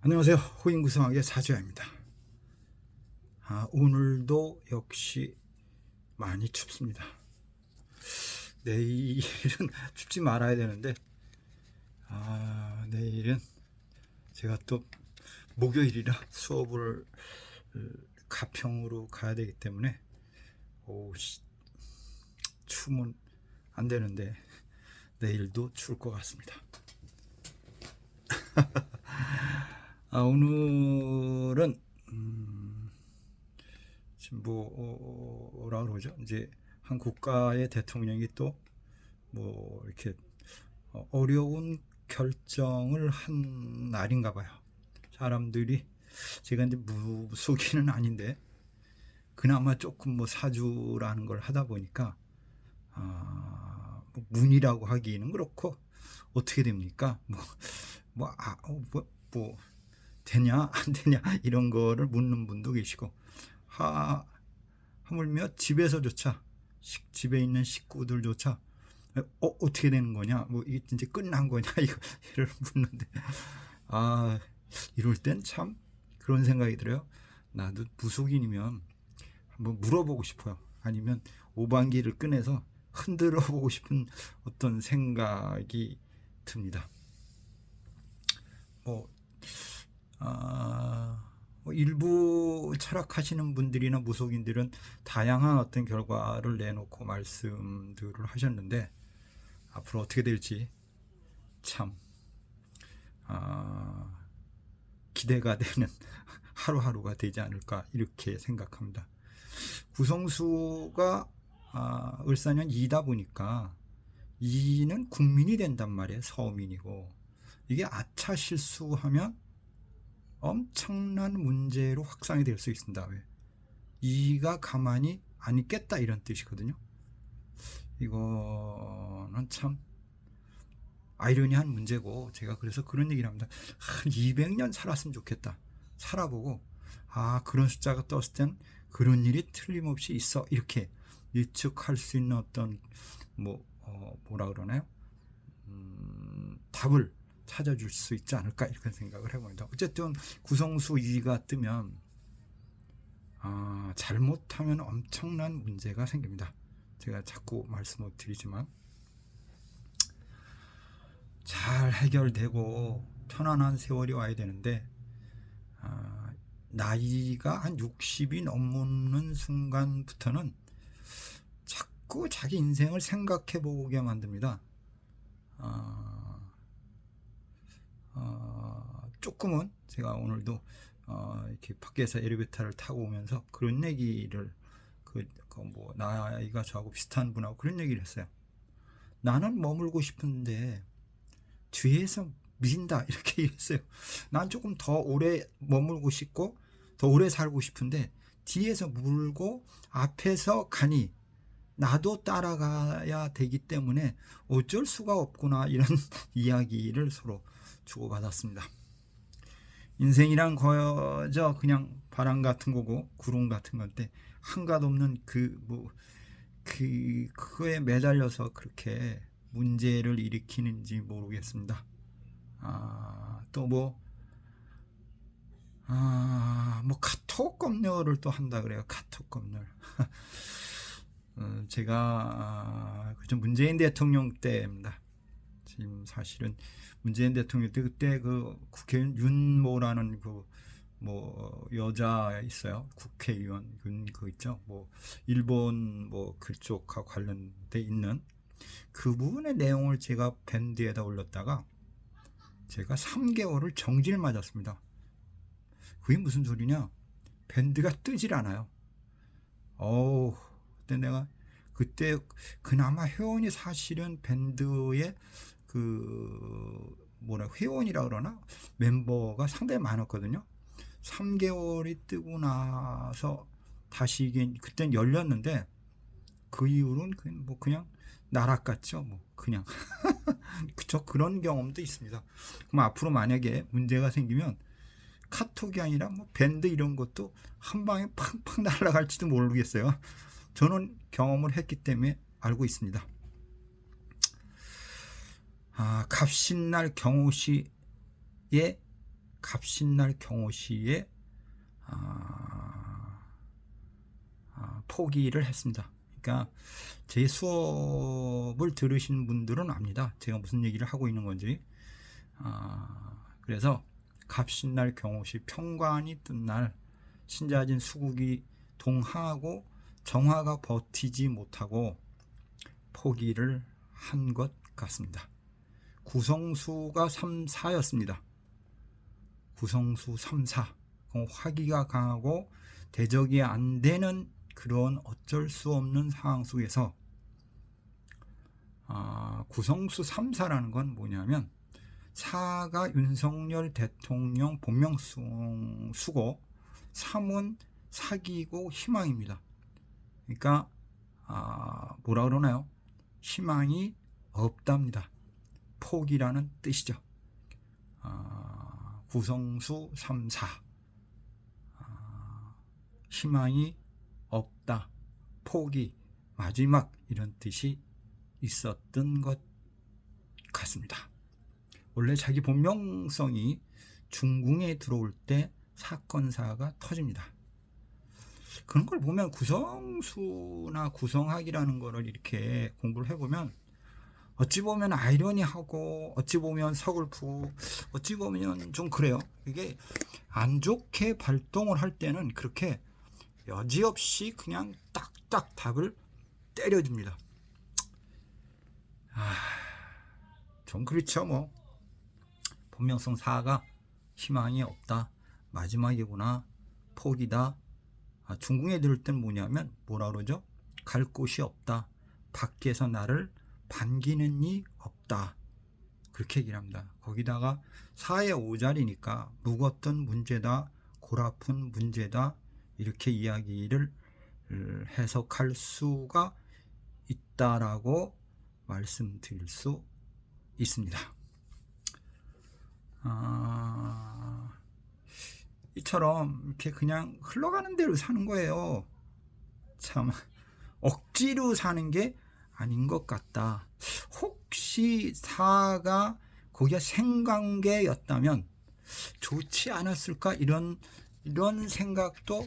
안녕하세요. 호인구성학의 사주야입니다. 오늘도 역시 많이 춥습니다. 내일은 춥지 말아야 되는데 내일은 제가 또 목요일이라 수업을 가평으로 가야 되기 때문에 추우면 안 되는데 내일도 추울 것 같습니다. 오늘은 지금 뭐라 그러죠? 이제 한 국가의 대통령이 또 뭐 이렇게 어려운 결정을 한 날인가 봐요. 사람들이 제가 이제 무속인은 아닌데 그나마 조금 뭐 사주라는 걸 하다 보니까 뭐 문이라고 하기는 그렇고 어떻게 됩니까? 뭐 되냐 안 되냐 이런 거를 묻는 분도 계시고 하물며 집에서조차 집에 있는 식구들조차 어떻게 되는 거냐 뭐 이게 이제 끝난 거냐 이걸 묻는데 이럴 땐 참 그런 생각이 들어요. 나도 무속인이면 한번 물어보고 싶어요. 아니면 오방기를 꺼내서 흔들어 보고 싶은 어떤 생각이 듭니다. 일부 철학하시는 분들이나 무속인들은 다양한 어떤 결과를 내놓고 말씀들을 하셨는데 앞으로 어떻게 될지 참 기대가 되는 하루하루가 되지 않을까 이렇게 생각합니다. 구성수가 을사년 2다 보니까 2는 국민이 된단 말이에요. 서민이고 이게 아차 실수하면 엄청난 문제로 확산이 될 수 있습니다. 왜? 2가 가만히 안 있겠다 이런 뜻이거든요. 이거는 참 아이러니한 문제고 제가 그래서 그런 얘기를 합니다. 한 200년 살았으면 좋겠다. 살아보고 그런 숫자가 떴을 땐 그런 일이 틀림없이 있어 이렇게 예측할 수 있는 어떤 뭐라 그러나요? 답을 찾아줄 수 있지 않을까 이렇게 생각을 해봅니다. 어쨌든 구성수 2가 뜨면 잘못하면 엄청난 문제가 생깁니다. 제가 자꾸 말씀을 드리지만 잘 해결되고 편안한 세월이 와야 되는데 나이가 한 60이 넘는 순간부터는 자꾸 자기 인생을 생각해 보게 만듭니다. 조금은 제가 오늘도 이렇게 밖에서 엘리베이터를 타고 오면서 그런 얘기를 나이가 저하고 비슷한 분하고 그런 얘기를 했어요. 나는 머물고 싶은데 뒤에서 민다 이렇게 얘기했어요. 난 조금 더 오래 머물고 싶고 더 오래 살고 싶은데 뒤에서 물고 앞에서 가니 나도 따라가야 되기 때문에 어쩔 수가 없구나 이런 이야기를 서로 주고받았습니다. 인생이란 거저 그냥 바람 같은 거고 구름 같은 건데 한가도 없는 그거에 매달려서 그렇게 문제를 일으키는지 모르겠습니다. 카톡 검열을 또 한다 그래요. 카톡 검열. 제가 문재인 대통령 때입니다. 지금 사실은 문재인 대통령 때 그때 그 국회의원 윤모라는 여자 있어요. 국회의원 그 있죠. 일본 그쪽과 관련돼 있는 그 부분의 내용을 제가 밴드에다 올렸다가 제가 3개월을 정지를 맞았습니다. 그게 무슨 소리냐? 밴드가 뜨질 않아요. 그때 내가 그나마 회원이 사실은 밴드의 회원이라 그러나 멤버가 상당히 많았거든요. 3개월이 뜨고 나서 다시 그땐 열렸는데 그 이후로는 그냥 나락같죠. 그냥 그쵸. 그런 경험도 있습니다. 그럼 앞으로 만약에 문제가 생기면 카톡이 아니라 밴드 이런 것도 한 방에 팡팡 날아갈지도 모르겠어요. 저는 경험을 했기 때문에 알고 있습니다. 갑신날 경호시에 갑신날 경호시에 포기를 했습니다. 그러니까 제 수업을 들으신 분들은 압니다. 제가 무슨 얘기를 하고 있는 건지. 그래서 갑신날 경호시 평관이 뜬 날 신자진 수국이 동하고 정화가 버티지 못하고 포기를 한 것 같습니다. 구성수가 3, 4였습니다. 구성수 3, 4. 화기가 강하고 대적이 안 되는 그런 어쩔 수 없는 상황 속에서 구성수 3, 4라는 건 뭐냐면 4가 윤석열 대통령 본명수고 3은 사기고 희망입니다. 그러니까 뭐라 그러나요? 희망이 없답니다. 포기라는 뜻이죠. 구성수 3, 4 희망이 없다, 포기, 마지막 이런 뜻이 있었던 것 같습니다. 원래 자기 본명성이 중궁에 들어올 때 사건사가 터집니다. 그런 걸 보면 구성수나 구성학이라는 거를 이렇게 공부를 해보면 어찌 보면 아이러니하고 어찌 보면 서글프고 어찌 보면 좀 그래요. 이게 안 좋게 발동을 할 때는 그렇게 여지없이 그냥 딱딱 답을 때려줍니다. 좀 그렇죠. 뭐 본명성 4가 희망이 없다, 마지막이구나, 포기다. 중궁에 들을 땐 뭐냐면 뭐라 그러죠? 갈 곳이 없다, 밖에서 나를 반기는 이 없다, 그렇게 얘기를 합니다. 거기다가 4의 5자리니까 묵었던 문제다, 골아픈 문제다, 이렇게 이야기를 해석할 수가 있다라고 말씀드릴 수 있습니다. 이처럼 이렇게 그냥 흘러가는 대로 사는 거예요. 참 억지로 사는 게 아닌 것 같다. 혹시 4가 거기가 생관계였다면 좋지 않았을까, 이런 생각도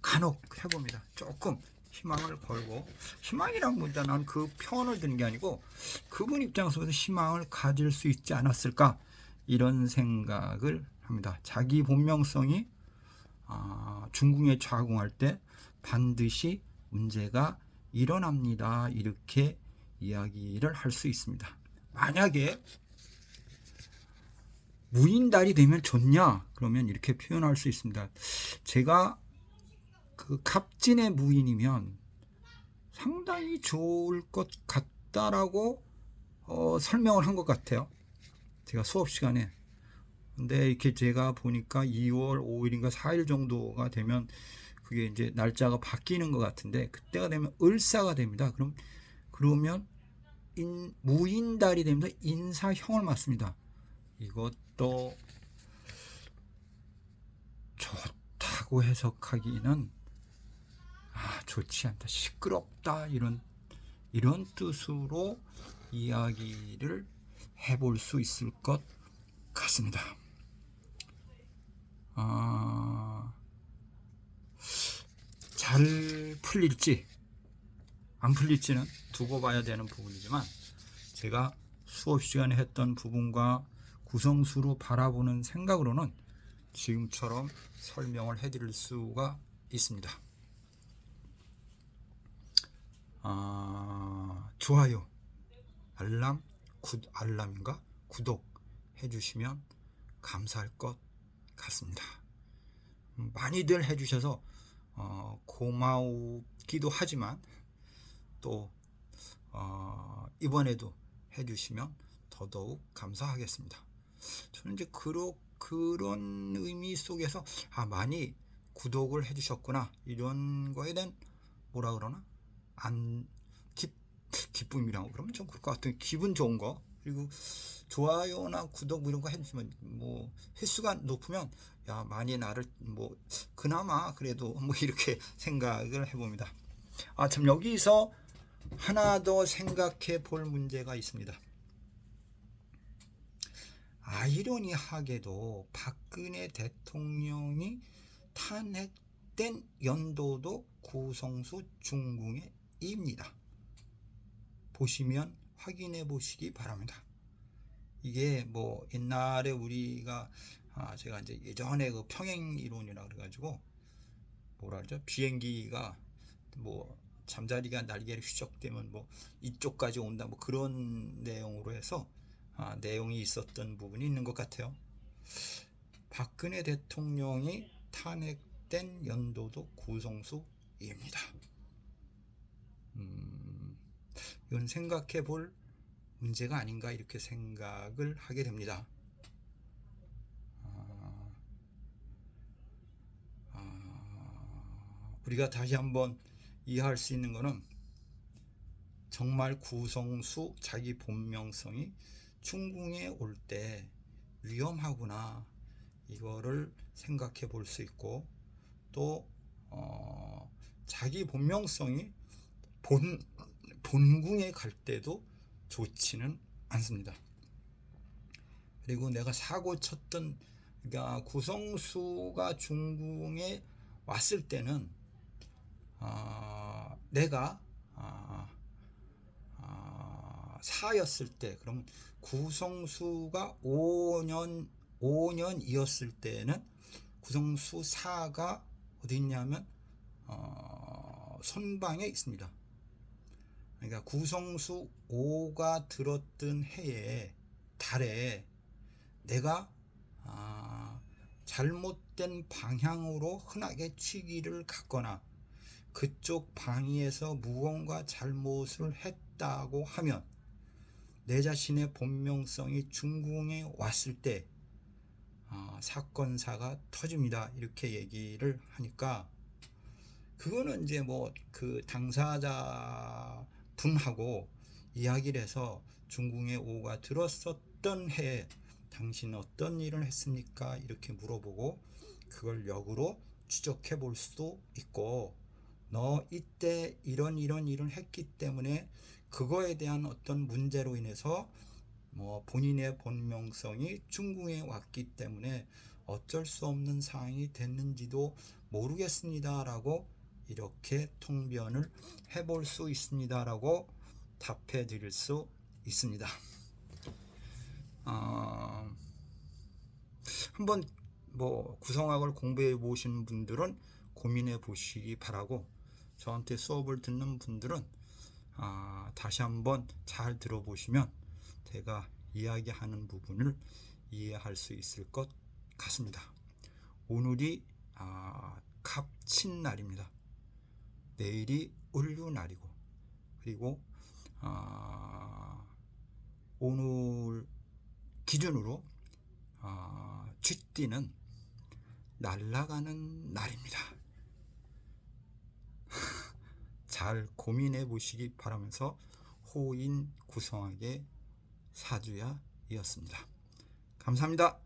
간혹 해봅니다. 조금 희망을 걸고, 희망이란 보다 난 그 편을 드는 게 아니고 그분 입장에서 희망을 가질 수 있지 않았을까, 이런 생각을 합니다. 자기 본명성이 중궁에 좌궁할 때 반드시 문제가 일어납니다. 이렇게 이야기를 할 수 있습니다. 만약에 무인달이 되면 좋냐? 그러면 이렇게 표현할 수 있습니다. 제가 그 갑진의 무인이면 상당히 좋을 것 같다라고 설명을 한 것 같아요. 제가 수업 시간에. 근데 이렇게 제가 보니까 2월 5일인가 4일 정도가 되면 그게 이제 날짜가 바뀌는 것 같은데, 그때가 되면 을사가 됩니다. 그러면 무인달이 됩니다. 인사형을 맞습니다. 이것도 좋다고 해석하기는 좋지 않다, 시끄럽다, 이런 뜻으로 이야기를 해볼 수 있을 것 같습니다. 잘 풀릴지 안 풀릴지는 두고 봐야 되는 부분이지만, 제가 수업 시간에 했던 부분과 구성수로 바라보는 생각으로는 지금처럼 설명을 해드릴 수가 있습니다. 좋아요, 알람인가 구독 해주시면 감사할 것 같습니다. 많이들 해주셔서 고마우기도 하지만 또 이번에도 해주시면 더더욱 감사하겠습니다. 저는 이제 그런 의미 속에서 많이 구독을 해주셨구나, 이런 거에 대한 뭐라 그러나 기쁨이라고 그러면 좀 그럴 것 같은, 기분 좋은 거, 그리고 좋아요나 구독 이런 거 해주시면 뭐 횟수가 높으면 많이 나를 그나마 그래도 이렇게 생각을 해봅니다. 참 여기서 하나 더 생각해 볼 문제가 있습니다. 아이러니하게도 박근혜 대통령이 탄핵된 연도도 구성수 중궁의 입니다. 보시면 확인해 보시기 바랍니다. 이게 뭐 옛날에 우리가 제가 이제 예전에 그 평행 이론이라 그래가지고 뭐라 그러죠? 비행기가 뭐 잠자리가 날개를 휘적대면 뭐 이쪽까지 온다 뭐 그런 내용으로 해서 내용이 있었던 부분이 있는 것 같아요. 박근혜 대통령이 탄핵된 연도도 구성수입니다. 이건 생각해 볼 문제가 아닌가 이렇게 생각을 하게 됩니다. 우리가 다시 한번 이해할 수 있는 것은 정말 구성수 자기 본명성이 중궁에 올 때 위험하구나 이거를 생각해 볼 수 있고 또 자기 본명성이 본궁에 갈 때도 좋지는 않습니다. 그리고 내가 사고 쳤던 그러니까 구성수가 중궁에 왔을 때는 내가 사였을 때 그럼 구성수가 5년이었을 때는 구성수 4가 어디 있냐면 선방에 있습니다. 그러니까 구성수 5가 들었던 해에 달에 내가 잘못된 방향으로 흔하게 취기를 갔거나 그쪽 방위에서 무언가 잘못을 했다고 하면 내 자신의 본명성이 중궁에 왔을 때 사건사가 터집니다. 이렇게 얘기를 하니까 그거는 이제 뭐 그 당사자 분하고 이야기를 해서 중궁에 오가 들었었던 해에 당신은 어떤 일을 했습니까? 이렇게 물어보고 그걸 역으로 추적해 볼 수도 있고 너 이때 이런 일을 했기 때문에 그거에 대한 어떤 문제로 인해서 뭐 본인의 본명성이 중궁에 왔기 때문에 어쩔 수 없는 상황이 됐는지도 모르겠습니다 라고 이렇게 통변을 해볼 수 있습니다 라고 답해 드릴 수 있습니다. 한번 뭐 구성학을 공부해 보신 분들은 고민해 보시기 바라고 저한테 수업을 듣는 분들은 다시 한번 잘 들어보시면 제가 이야기하는 부분을 이해할 수 있을 것 같습니다. 오늘이 갑친날입니다. 내일이 을류날이고 그리고 오늘 기준으로 쥐띠는 날아가는 날입니다. 잘 고민해 보시기 바라면서 호인 구성학의 사주야이었습니다. 감사합니다.